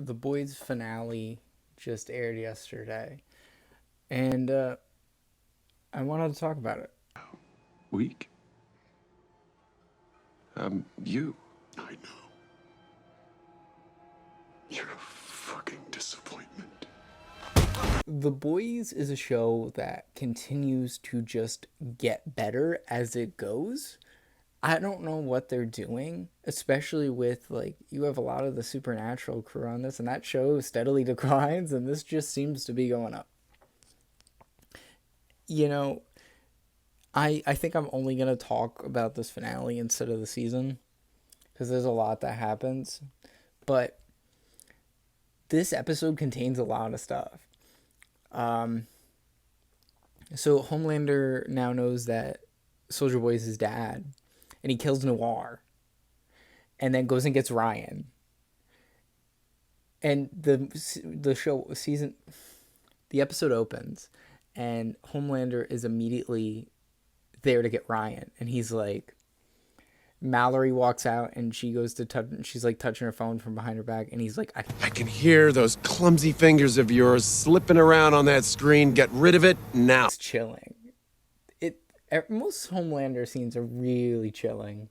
the Boys finale just aired yesterday, and I wanted to talk about it. Weak? You. I know. You're a fucking disappointment. The Boys is a show that continues to just get better as it goes. I don't know what they're doing, especially with, like, you have a lot of the supernatural crew on this, and that show steadily declines, and this just seems to be going up. You know, I think I'm only going to talk about this finale instead of the season, because there's a lot that happens. But this episode contains a lot of stuff. So Homelander now knows that Soldier Boy is his dad, and he kills Noir, and then goes and gets Ryan. And the episode opens, and Homelander is immediately there to get Ryan, and he's like, Mallory walks out, and she goes to touch, she's like touching her phone from behind her back, and he's like, I can hear those clumsy fingers of yours slipping around on that screen. Get rid of it now. It's chilling. Most Homelander scenes are really chilling.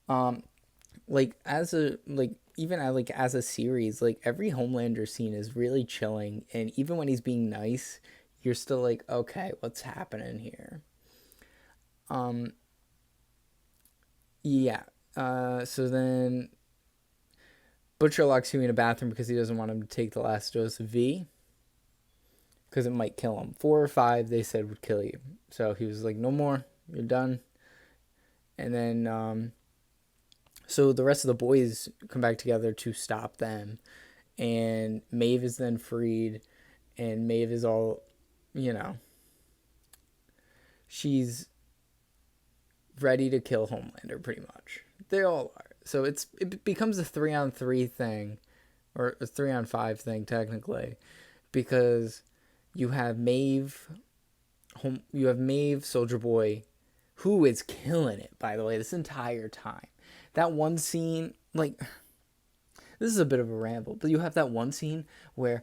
Like as a series, like every Homelander scene is really chilling, and even when he's being nice, you're still like, okay, what's happening here? Yeah. So then Butcher locks Huey in a bathroom because he doesn't want him to take the last dose of V, because it might kill him. 4 or 5 they said would kill you. So he was like, no more, you're done. And then so the rest of the boys come back together to stop them, and Maeve is then freed, and Maeve is all, she's ready to kill Homelander pretty much. They all are. So it becomes a 3-on-3 thing, or a 3-on-5 thing technically, because you have Maeve, Soldier Boy, who is killing it, by the way, this entire time. That one scene, like, this is a bit of a ramble, but you have that one scene where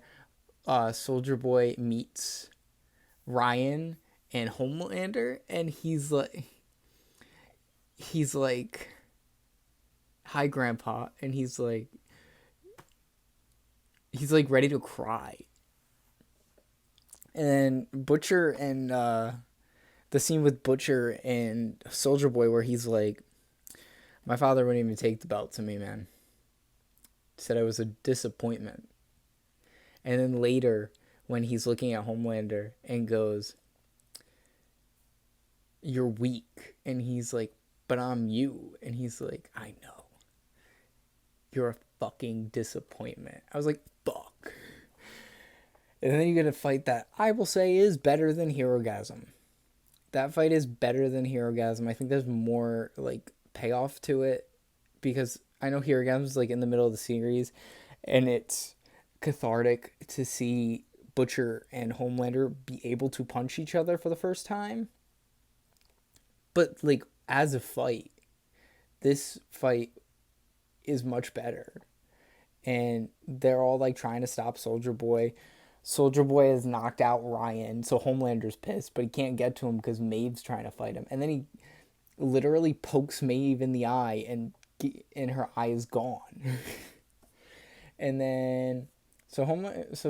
Soldier Boy meets Ryan and Homelander, and he's like, hi, Grandpa, and he's like ready to cry. And then Butcher and the scene with Butcher and Soldier Boy where he's like, my father wouldn't even take the belt to me, man. Said I was a disappointment. And then later, when he's looking at Homelander and goes, you're weak. And he's like, but I'm you. And he's like, I know. You're a fucking disappointment. I was like, fuck. And then you get a fight that I will say is better than Herogasm. That fight is better than Herogasm. I think there's more, like, payoff to it, because I know Herogasm is like in the middle of the series, and it's cathartic to see Butcher and Homelander be able to punch each other for the first time. But like as a fight, this fight is much better, and they're all like trying to stop Soldier Boy. Soldier Boy has knocked out Ryan, so Homelander's pissed, but he can't get to him because Maeve's trying to fight him, and then he literally pokes Maeve in the eye, and her eye is gone. And then so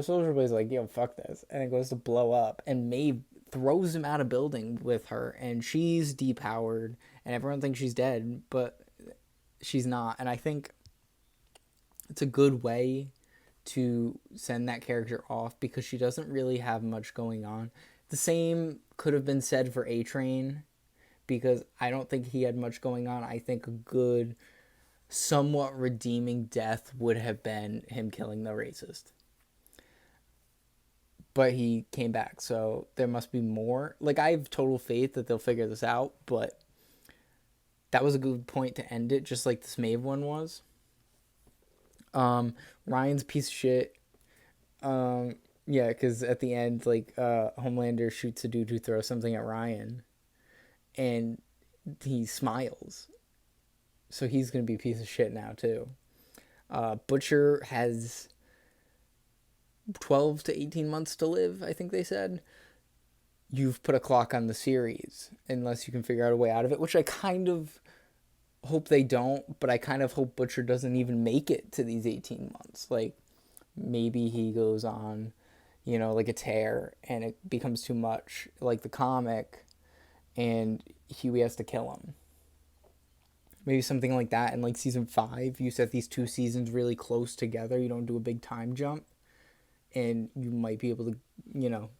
Soldier Boy's like, yo, fuck this, and it goes to blow up, and Maeve throws him out of building with her, and she's depowered, and everyone thinks she's dead, but she's not. And I think it's a good way to send that character off, because she doesn't really have much going on. The same could have been said for A-Train, because I don't think he had much going on. I think a good, somewhat redeeming death would have been him killing the racist. But he came back, so there must be more. Like, I have total faith that they'll figure this out, but that was a good point to end it, just like this Maeve one was. Ryan's a piece of shit. Yeah, because at the end, like, Homelander shoots a dude who throws something at Ryan, and he smiles. So he's going to be a piece of shit now, too. Butcher has 12 to 18 months to live, I think they said. You've put a clock on the series unless you can figure out a way out of it, which I kind of hope they don't, but I kind of hope Butcher doesn't even make it to these 18 months. Like, maybe he goes on, like a tear and it becomes too much, like the comic, and Huey has to kill him. Maybe something like that. In like season 5, you set these 2 seasons really close together. You don't do a big time jump, and you might be able to,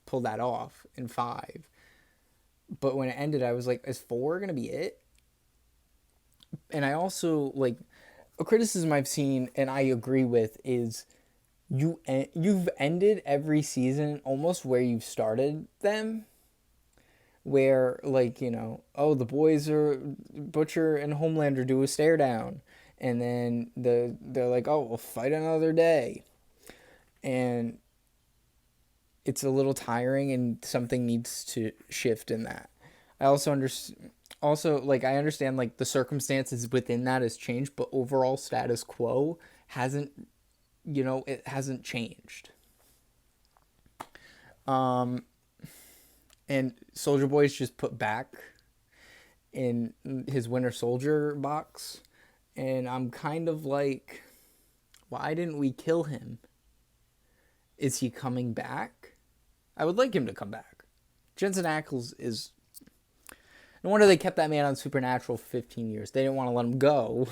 pull that off in 5. But when it ended, I was like, is 4 gonna be it? And I also like a criticism I've seen, and I agree with, is you've ended every season almost where you've started them, where like oh, the boys are Butcher and Homelander do a stare down, and then they're like, oh, we'll fight another day, and it's a little tiring, and something needs to shift in that. I also understand. Also, like, I understand, like, the circumstances within that has changed, but overall status quo hasn't, it hasn't changed. And Soldier Boy's just put back in his Winter Soldier box, and I'm kind of like, why didn't we kill him? Is he coming back? I would like him to come back. Jensen Ackles is... No wonder they kept that man on Supernatural for 15 years. They didn't want to let him go.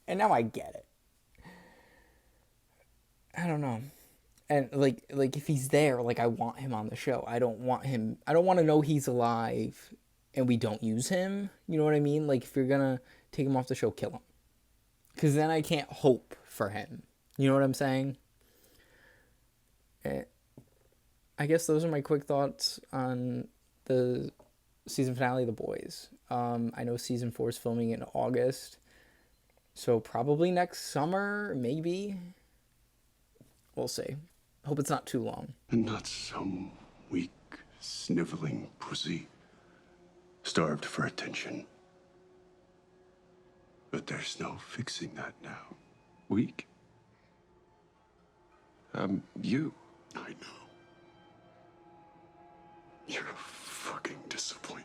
And now I get it. I don't know. And like if he's there, like, I want him on the show. I don't want to know he's alive and we don't use him. You know what I mean? Like, if you're going to take him off the show, kill him. Because then I can't hope for him. You know what I'm saying? I guess those are my quick thoughts on the season finale of The Boys. I know season 4 is filming in August, so probably next summer, maybe. We'll see. Hope it's not too long. And not some weak, sniveling pussy starved for attention. But there's no fixing that now. Weak? You. I know. You're a fucking disappointment.